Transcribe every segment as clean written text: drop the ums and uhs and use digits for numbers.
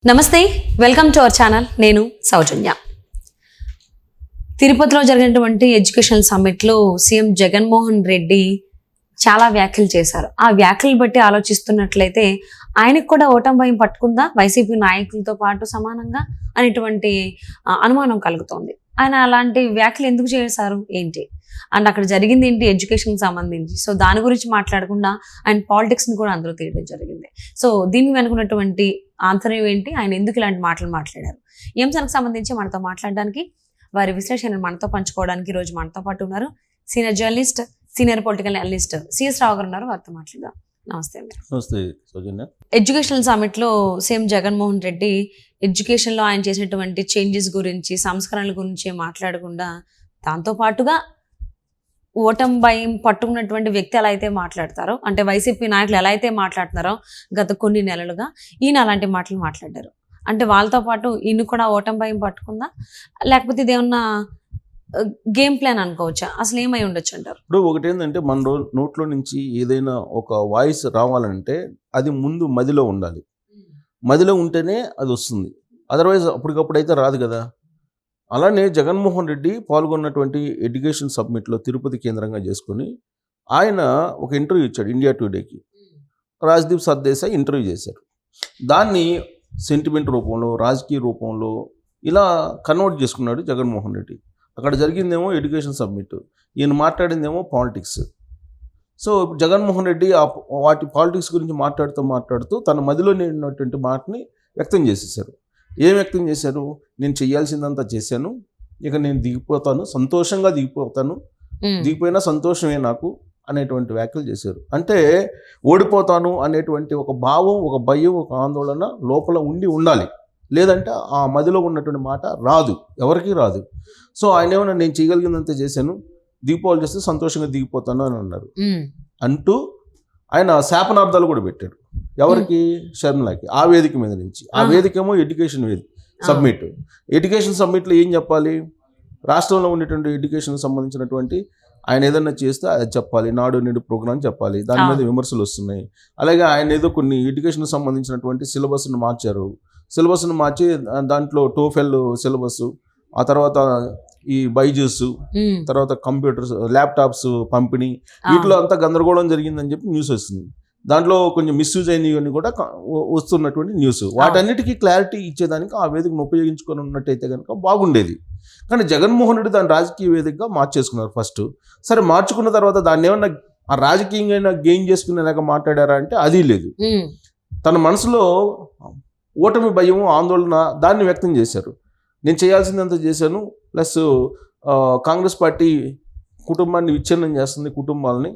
నమస్తే, welcome to our channel. నేను సౌజన్య. తిరుపతిలో జరిగినటువంటి ఎడ్యుకేషన్ సమ్మిట్లో సీఎం జగన్మోహన్ రెడ్డి చాలా వ్యాఖ్యలు చేశారు. ఆ వ్యాఖ్యలు బట్టి ఆలోచిస్తున్నట్లయితే ఆయనకు కూడా ఓటమి భయం పట్టుకుందా వైసీపీ నాయకులతో పాటు సమానంగా అనేటువంటి అనుమానం కలుగుతోంది. ఆయన అలాంటి వ్యాఖ్యలు ఎందుకు చేశారు ఏంటి, అండ్ అక్కడ జరిగింది ఏంటి ఎడ్యుకేషన్కి సంబంధించి, సో దాని గురించి మాట్లాడకుండా ఆయన పాలిటిక్స్ని కూడా అందులో తీయడం జరిగింది. సో దీన్ని వెనుకున్నటువంటి ఆంతర్యం ఏంటి, ఆయన ఎందుకు ఇలాంటి మాటలు మాట్లాడారు, ఈ అంశానికి సంబంధించి మనతో మాట్లాడడానికి, వారి విశ్లేషణను మనతో పంచుకోవడానికి ఈరోజు మనతో పాటు ఉన్నారు senior journalist, senior political analyst CS Rao గారు ఉన్నారు. వారితో మాట్లాడదాం. నమస్తే అండి. నమస్తే సౌజన్య. ఎడ్యుకేషనల్ సమిట్లో సీఎం జగన్మోహన్ రెడ్డి ఎడ్యుకేషన్లో ఆయన చేసినటువంటి చేంజెస్ గురించి, సంస్కరణల గురించి మాట్లాడకుండా దాంతో పాటుగా ఓటమి భయం పట్టుకున్నటువంటి వ్యక్తి ఎలా అయితే మాట్లాడతారో, అంటే వైసీపీ నాయకులు ఎలా అయితే మాట్లాడుతున్నారో గత కొన్ని నెలలుగా ఈయన అలాంటి మాటలు మాట్లాడారు. అంటే వాళ్ళతో పాటు ఈయన కూడా ఓటమి భయం పట్టుకుందా, లేకపోతే ఇదేమన్నా గేమ్ ప్లాన్ అనుకోవచ్చా, అసలు ఏమై ఉండొచ్చు అంటారు? ఇప్పుడు ఒకటి ఏంటంటే, మన నోట్లో నుంచి ఏదైనా ఒక వాయిస్ రావాలంటే అది ముందు మదిలో ఉండాలి. మదిలో ఉంటేనే అది వస్తుంది, అదర్వైజ్ అప్పటికప్పుడైతే రాదు కదా. అలానే జగన్మోహన్ రెడ్డి పాల్గొన్నటువంటి ఎడ్యుకేషన్ సబ్మిట్లో తిరుపతి కేంద్రంగా చేసుకొని ఆయన ఒక ఇంటర్వ్యూ ఇచ్చాడు ఇండియా టుడేకి. రాజ్దీప్ సర్దేశాయ్ ఇంటర్వ్యూ చేశారు. దాన్ని సెంటిమెంట్ రూపంలో, రాజకీయ రూపంలో ఇలా కన్వర్ట్ చేసుకున్నాడు జగన్మోహన్ రెడ్డి. అక్కడ జరిగిందేమో ఎడ్యుకేషన్ సబ్మిట్, ఈయన మాట్లాడిందేమో పాలిటిక్స్. సో జగన్మోహన్ రెడ్డి వాటి పాలిటిక్స్ గురించి మాట్లాడుతూ తన మదిలో ఉన్నటువంటి మాటని వ్యక్తం చేసేసారు. ఏం వ్యక్తం చేశారు? నేను చేయాల్సిందంతా చేశాను, ఇక నేను దిగిపోతాను, సంతోషంగా దిగిపోతాను, దిగిపోయినా సంతోషమే నాకు అనేటువంటి వ్యాఖ్యలు చేశారు. అంటే ఓడిపోతాను అనేటువంటి ఒక భావం, ఒక భయం, ఒక ఆందోళన లోపల ఉండాలి. లేదంటే ఆ మదిలో ఉన్నటువంటి మాట రాదు, ఎవరికీ రాదు. సో ఆయన ఏమన్నా నేను చేయగలిగిందంతా చేశాను, దిగిపోవాలి చేస్తే సంతోషంగా దిగిపోతాను అని అన్నారు. అంటూ ఆయన శాపనార్థాలు కూడా పెట్టాడు. ఎవరికి? షర్మిలాకి. ఆ వేదిక మీద నుంచి. ఆ వేదిక ఏమో ఎడ్యుకేషన్ సబ్మిట్. ఎడ్యుకేషన్ సబ్మిట్లో ఏం చెప్పాలి? రాష్ట్రంలో ఉండేటువంటి ఎడ్యుకేషన్కి సంబంధించినటువంటి ఆయన ఏదన్నా చేస్తే అది చెప్పాలి, నాడు నేడు ప్రోగ్రాం చెప్పాలి, దాని మీద విమర్శలు వస్తున్నాయి. అలాగే ఆయన ఏదో కొన్ని ఎడ్యుకేషన్కి సంబంధించినటువంటి సిలబస్ను మార్చారు. సిలబస్ను మార్చి దాంట్లో టోఫెల్ సిలబస్, ఆ తర్వాత ఈ బైజూస్, తర్వాత కంప్యూటర్స్, ల్యాప్టాప్స్ పంపిణీ, వీటిలో అంతా గందరగోళం జరిగిందని చెప్పి న్యూస్ వస్తుంది. దాంట్లో కొంచెం మిస్యూజ్ అయినవి కూడా వస్తున్నటువంటి న్యూస్. వాటన్నిటికీ క్లారిటీ ఇచ్చేదానికి ఆ వేదికను ఉపయోగించుకొని ఉన్నట్టయితే కనుక బాగుండేది. కానీ జగన్మోహన్ రెడ్డి దాన్ని రాజకీయ వేదికగా మార్చేసుకున్నారు ఫస్ట్. సరే, మార్చుకున్న తర్వాత దాన్ని ఏమన్నా ఆ రాజకీయంగా గెయిన్ చేసుకునేలాగా మాట్లాడారా అంటే అది లేదు. తన మనసులో ఓటమి భయం, ఆందోళన దాన్ని వ్యక్తం చేశారు. నేను చేయాల్సిందంతా చేశాను, ప్లస్ కాంగ్రెస్ పార్టీ కుటుంబాన్ని విచ్ఛిన్నం చేస్తుంది, కుటుంబాలని.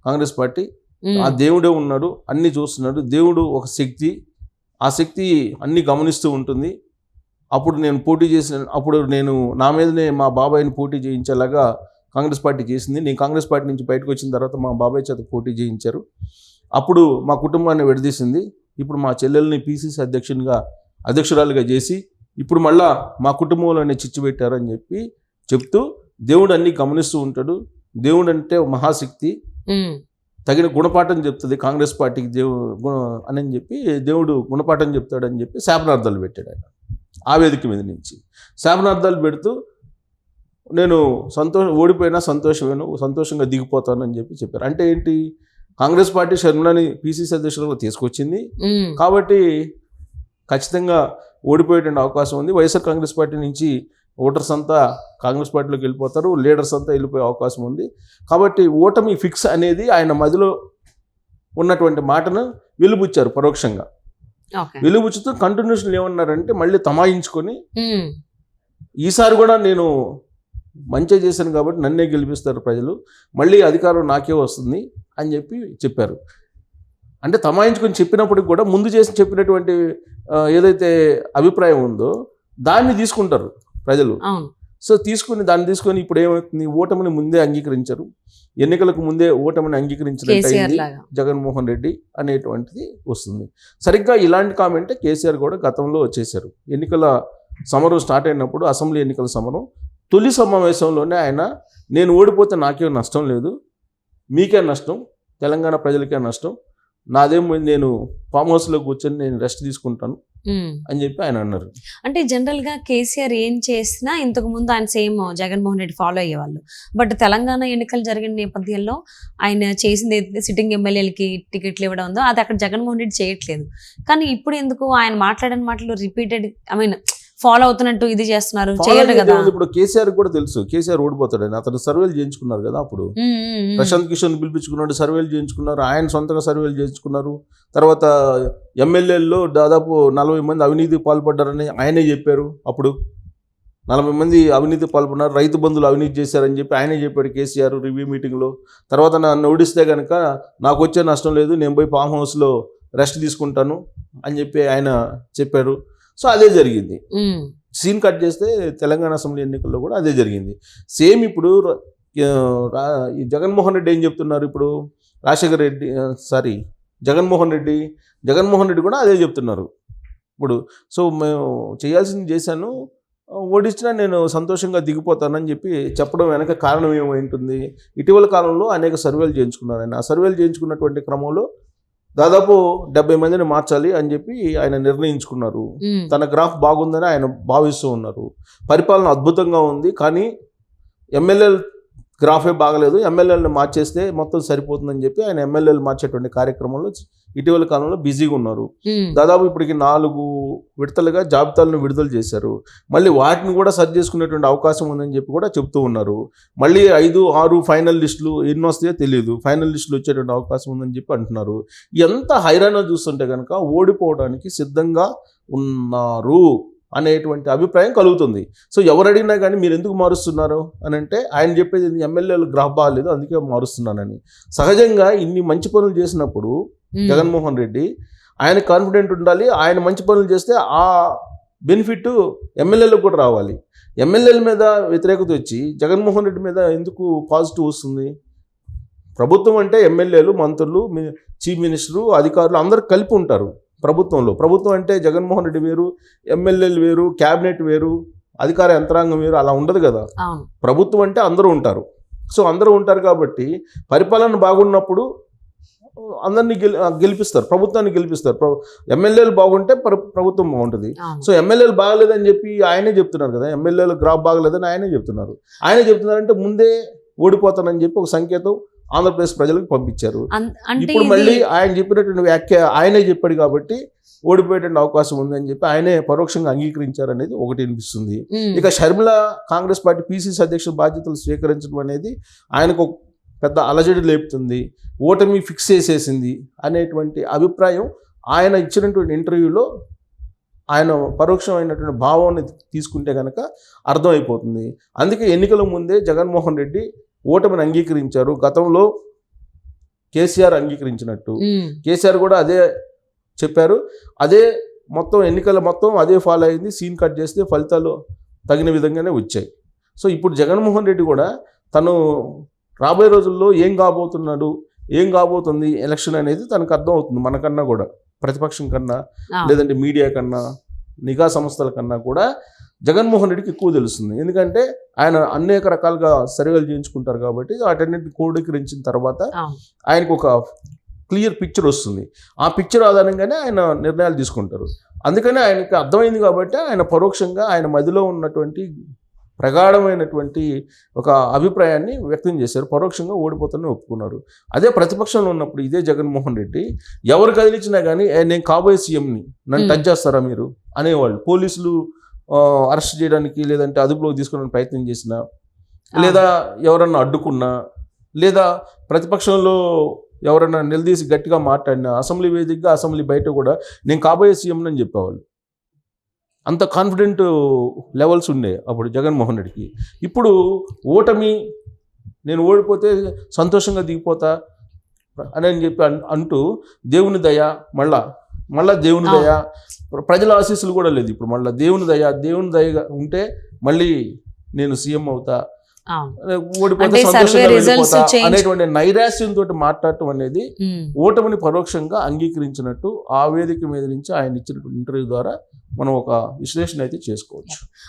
కాంగ్రెస్ పార్టీ ఆ దేవుడే ఉన్నాడు, అన్నీ చూస్తున్నాడు. దేవుడు ఒక శక్తి, ఆ శక్తి అన్నీ గమనిస్తూ ఉంటుంది. అప్పుడు నేను పోటీ చేసిన, అప్పుడు నేను నా మీదనే మా బాబాయిని పోటీ చేయించేలాగా కాంగ్రెస్ పార్టీ చేసింది. నేను కాంగ్రెస్ పార్టీ నుంచి బయటకు వచ్చిన తర్వాత మా బాబాయ్ చేత పోటీ చేయించారు. అప్పుడు మా కుటుంబాన్ని విడదీసింది. ఇప్పుడు మా చెల్లెల్ని పిసిసి అధ్యక్షురాలుగా చేసి ఇప్పుడు మళ్ళా మా కుటుంబంలోనే చిచ్చు పెట్టారు అని చెప్తూ దేవుడు అన్నీ గమనిస్తూ ఉంటాడు, దేవుడు అంటే మహాశక్తి, తగిన గుణపాఠం చెప్తుంది కాంగ్రెస్ పార్టీకి అని చెప్పి దేవుడు గుణపాఠం చెప్తాడని చెప్పి శాపనార్థాలు పెట్టాడు ఆయన. ఆ వేదిక మీద నుంచి శాపనార్థాలు పెడుతూ నేను ఓడిపోయినా సంతోషంగా దిగిపోతాను అని చెప్పారు. అంటే ఏంటి? కాంగ్రెస్ పార్టీ షర్మిలాని పిసిసి అధ్యక్షులుగా తీసుకొచ్చింది కాబట్టి ఖచ్చితంగా ఓడిపోయేటువంటి అవకాశం ఉంది. వైఎస్ఆర్ కాంగ్రెస్ పార్టీ నుంచి ఓటర్స్ అంతా కాంగ్రెస్ పార్టీలోకి వెళ్ళిపోతారు, లీడర్స్ అంతా వెళ్ళిపోయే అవకాశం ఉంది. కాబట్టి ఓటమి ఫిక్స్ అనేది ఆయన మదిలో ఉన్నటువంటి మాటను వెలుబుచ్చారు పరోక్షంగా. వెలుబుచ్చుతూ కంటిన్యూషన్ ఏమన్నారంటే, మళ్ళీ తమాయించుకొని ఈసారి కూడా నేను మంచి చేశాను కాబట్టి నన్నే గెలిపిస్తారు ప్రజలు, మళ్ళీ అధికారం నాకే వస్తుంది అని చెప్పారు. అంటే తమాయించుకొని చెప్పినప్పటికి కూడా ముందు చెప్పినటువంటి ఏదైతే అభిప్రాయం ఉందో దాన్ని తీసుకుంటారు ప్రజలు. సో దాన్ని తీసుకొని ఇప్పుడు ఏమవుతుంది? ఓటమిని ముందే అంగీకరించారు, ఎన్నికలకు ముందే ఓటమిని అంగీకరించినట్టు జగన్మోహన్ రెడ్డి అనేటువంటిది వస్తుంది. సరిగ్గా ఇలాంటి కామెంటే కేసీఆర్ కూడా గతంలో చేశారు. ఎన్నికల సమరం స్టార్ట్ అయినప్పుడు, అసెంబ్లీ ఎన్నికల సమరం తొలి సమావేశంలోనే ఆయన, నేను ఓడిపోతే నాకేం నష్టం లేదు, మీకే నష్టం, తెలంగాణ ప్రజలకే నష్టం, నాదేమో నేను ఫామ్ హౌస్లో కూర్చొని నేను రెస్ట్ తీసుకుంటాను, అని చెప్పి ఆయన అన్నారు. అంటే జనరల్ గా కేసీఆర్ ఏం చేసినా ఇంతకు ముందు ఆయన సేమ్ జగన్మోహన్ రెడ్డి ఫాలో అయ్యేవాళ్ళు. బట్ తెలంగాణ ఎన్నికలు జరిగిన నేపథ్యంలో ఆయన చేసింది ఏదైతే సిట్టింగ్ ఎమ్మెల్యేలకి టికెట్లు ఇవ్వడం ఉందో అది అక్కడ జగన్మోహన్ రెడ్డి చేయట్లేదు. కానీ ఇప్పుడు ఎందుకు ఆయన మాట్లాడిన మాటలు రిపీటెడ్ ఫాలో అవుతున్నట్టు ఇది చేస్తున్నారు, చేయరు కదా. ఇప్పుడు కేసీఆర్ కూడా తెలుసు కేసీఆర్ ఓడిపోతాడని, అతను సర్వేలు చేయించుకున్నారు కదా. అప్పుడు ప్రశాంత్ కిషోర్ పిలిపించుకున్నాడు, సర్వేలు చేయించుకున్నారు, ఆయన సొంతంగా సర్వేలు చేయించుకున్నారు. తర్వాత ఎమ్మెల్యేల్లో దాదాపు 40 మంది అవినీతికి పాల్పడ్డారని ఆయనే చెప్పారు. అప్పుడు 40 మంది అవినీతి పాల్పడినారు, రైతు బంధువులు అవినీతి చేశారని చెప్పి ఆయనే చెప్పాడు కేసీఆర్ రివ్యూ మీటింగ్లో. తర్వాత నన్ను ఓడిస్తే కనుక నాకు వచ్చే నష్టం లేదు, నేను పోయి ఫామ్ హౌస్లో రెస్ట్ తీసుకుంటాను అని చెప్పి ఆయన చెప్పారు. సో అదే జరిగింది. సీన్ కట్ చేస్తే తెలంగాణ అసెంబ్లీ ఎన్నికల్లో కూడా అదే జరిగింది. సేమ్ ఇప్పుడు ఈ జగన్మోహన్ రెడ్డి ఏం చెప్తున్నారు, ఇప్పుడు రాజశేఖర్ రెడ్డి జగన్మోహన్ రెడ్డి కూడా అదే చెప్తున్నారు. ఇప్పుడు సో మేము చేయాల్సింది చేశాను, ఓడించినా నేను సంతోషంగా దిగిపోతానని చెప్పి చెప్పడం వెనక కారణం ఏమైంటుంది, ఇటీవల కాలంలో అనేక సర్వేలు చేయించుకున్నారు ఆయన. ఆ సర్వేలు చేయించుకున్నటువంటి క్రమంలో దాదాపు 70 మందిని మార్చాలి అని చెప్పి ఆయన నిర్ణయించుకున్నారు. తన గ్రాఫ్ బాగుందని ఆయన భావిస్తూ ఉన్నారు. పరిపాలన అద్భుతంగా ఉంది, కానీ ఎమ్మెల్యేల గ్రాఫే బాగలేదు, ఎమ్మెల్యేలను మార్చేస్తే మొత్తం సరిపోతుందని చెప్పి ఆయన ఎమ్మెల్యేలు మార్చేటువంటి కార్యక్రమంలో ఇటీవల కాలంలో బిజీగా ఉన్నారు. దాదాపు ఇప్పటికి 4 విడతలుగా జాబితాలను విడుదల చేశారు. మళ్ళీ వాటిని కూడా సరి చేసుకునేటువంటి అవకాశం ఉందని చెప్పి కూడా చెప్తూ ఉన్నారు. మళ్ళీ 5, 6 ఫైనల్ లిస్టులు ఎన్ని వస్తాయో తెలియదు, ఫైనల్ లిస్టులు వచ్చేటువంటి అవకాశం ఉందని చెప్పి అంటున్నారు. ఎంత హైరాణ చూస్తుంటే కనుక ఓడిపోవడానికి సిద్ధంగా ఉన్నారు అనేటువంటి అభిప్రాయం కలుగుతుంది. సో ఎవరు అడిగినా కానీ మీరు ఎందుకు మారుస్తున్నారు అని అంటే ఆయన చెప్పేది ఎమ్మెల్యేలు గ్రాఫ్ బాగాలేదు అందుకే మారుస్తున్నానని. సహజంగా ఇన్ని మంచి పనులు చేసినప్పుడు జగన్మోహన్ రెడ్డి ఆయన కాన్ఫిడెంట్ ఉండాలి, ఆయన మంచి పనులు చేస్తే ఆ బెనిఫిట్ ఎమ్మెల్యేలకు కూడా రావాలి. ఎమ్మెల్యేల మీద వ్యతిరేకత వచ్చి జగన్మోహన్ రెడ్డి మీద ఎందుకు పాజిటివ్ వస్తుంది? ప్రభుత్వం అంటే ఎమ్మెల్యేలు, మంత్రులు, చీఫ్ మినిస్టరు, అధికారులు అందరూ కలిపి ఉంటారు ప్రభుత్వంలో. ప్రభుత్వం అంటే జగన్మోహన్ రెడ్డి వేరు, ఎమ్మెల్యేలు వేరు, క్యాబినెట్ వేరు, అధికార యంత్రాంగం వేరు, అలా ఉండదు కదా. ప్రభుత్వం అంటే అందరూ ఉంటారు. సో అందరూ ఉంటారు కాబట్టి పరిపాలన బాగున్నప్పుడు అందరినీ గెలిపిస్తారు, ప్రభుత్వాన్ని గెలిపిస్తారు. ఎమ్మెల్యేలు బాగుంటే ప్రభుత్వం బాగుంటుంది. సో ఎమ్మెల్యేలు బాగలేదని చెప్పి ఆయనే చెప్తున్నారు కదా, ఎమ్మెల్యేలు గ్రాఫ్ బాగలేదని ఆయనే చెప్తున్నారు. ఆయనే చెప్తున్నారంటే ముందే ఓడిపోతానని చెప్పి ఒక సంకేతం ఆంధ్రప్రదేశ్ ప్రజలకు పంపించారు. ఇప్పుడు మళ్ళీ ఆయన చెప్పినటువంటి వ్యాఖ్య ఆయనే చెప్పాడు కాబట్టి ఓడిపోయేటువంటి అవకాశం ఉందని చెప్పి ఆయనే పరోక్షంగా అంగీకరించారనేది ఒకటి అనిపిస్తుంది. ఇక షర్మిల కాంగ్రెస్ పార్టీ పిసిసి అధ్యక్షుల బాధ్యతలు స్వీకరించడం అనేది ఆయనకు పెద్ద అలజడి లేపుతుంది, ఓటమి ఫిక్స్ చేసేసింది అనేటువంటి అభిప్రాయం ఆయన ఇచ్చినటువంటి ఇంటర్వ్యూలో ఆయన పరోక్షమైనటువంటి భావాన్ని తీసుకుంటే కనుక అర్థమైపోతుంది. అందుకే ఎన్నికల ముందే జగన్మోహన్ రెడ్డి ఓటమిని అంగీకరించారు. గతంలో కేసీఆర్ అంగీకరించినట్టు కేసీఆర్ కూడా అదే చెప్పారు, అదే మొత్తం ఎన్నికల మొత్తం అదే ఫాలో అయింది. సీన్ కట్ చేస్తే ఫలితాలు తగిన విధంగానే వచ్చాయి. సో ఇప్పుడు జగన్మోహన్ రెడ్డి కూడా తను రాబోయే రోజుల్లో ఏం కాబోతుంది ఎలక్షన్ అనేది తనకు అర్థం అవుతుంది. మనకన్నా కూడా, ప్రతిపక్షం కన్నా, లేదంటే మీడియా కన్నా, నిఘా సంస్థల కన్నా కూడా జగన్మోహన్ రెడ్డికి ఎక్కువ తెలుస్తుంది. ఎందుకంటే ఆయన అనేక రకాలుగా సర్వేలు చేయించుకుంటారు కాబట్టి వాటన్నిటిని క్రోడీకరించిన తర్వాత ఆయనకు ఒక క్లియర్ పిక్చర్ వస్తుంది. ఆ పిక్చర్ ఆధారంగానే ఆయన నిర్ణయాలు తీసుకుంటారు. అందుకని ఆయనకి అర్థమైంది కాబట్టి ఆయన పరోక్షంగా ఆయన మదిలో ఉన్నటువంటి ప్రగాఢమైనటువంటి ఒక అభిప్రాయాన్ని వ్యక్తం చేశారు. పరోక్షంగా ఓడిపోతానని ఒప్పుకున్నారు. అదే ప్రతిపక్షంలో ఉన్నప్పుడు ఇదే జగన్మోహన్ రెడ్డి ఎవరు కదిలించినా కానీ నేను కాబోయే సీఎంని, నన్ను టచ్ చేస్తారా మీరు అనేవాళ్ళు. పోలీసులు అరెస్ట్ చేయడానికి లేదంటే అదుపులోకి తీసుకోవడానికి ప్రయత్నం చేసినా, లేదా ఎవరన్నా అడ్డుకున్నా, లేదా ప్రతిపక్షంలో ఎవరన్నా నిలదీసి గట్టిగా మాట్లాడినా, అసెంబ్లీ వేదికగా అసెంబ్లీ బయట కూడా నేను కాబోయే సీఎం అని చెప్పేవాళ్ళు. అంత కాన్ఫిడెంట్ లెవెల్స్ ఉండే అప్పుడు జగన్మోహన్ రెడ్డికి. ఇప్పుడు ఓటమి, నేను ఓడిపోతే సంతోషంగా దిగిపోతా అని చెప్పి అంటూ దేవుని దయ, మళ్ళా దేవుని దయ, ప్రజల ఆశీస్సులు కూడా లేదు. ఇప్పుడు మళ్ళీ దేవుని దయ ఉంటే మళ్ళీ నేను సీఎం అవుతా, ఓడిపోతే సంతోషంగా వెళ్ళిపోతా అనేటువంటి నైరాశ్యంతో మాట్లాడటం అనేది ఓటమిని పరోక్షంగా అంగీకరించినట్టు ఆ వేదిక మీద నుంచి ఆయన ఇచ్చిన ఇంటర్వ్యూ ద్వారా మనం ఒక విశ్లేషణ అయితే చేసుకోవచ్చు.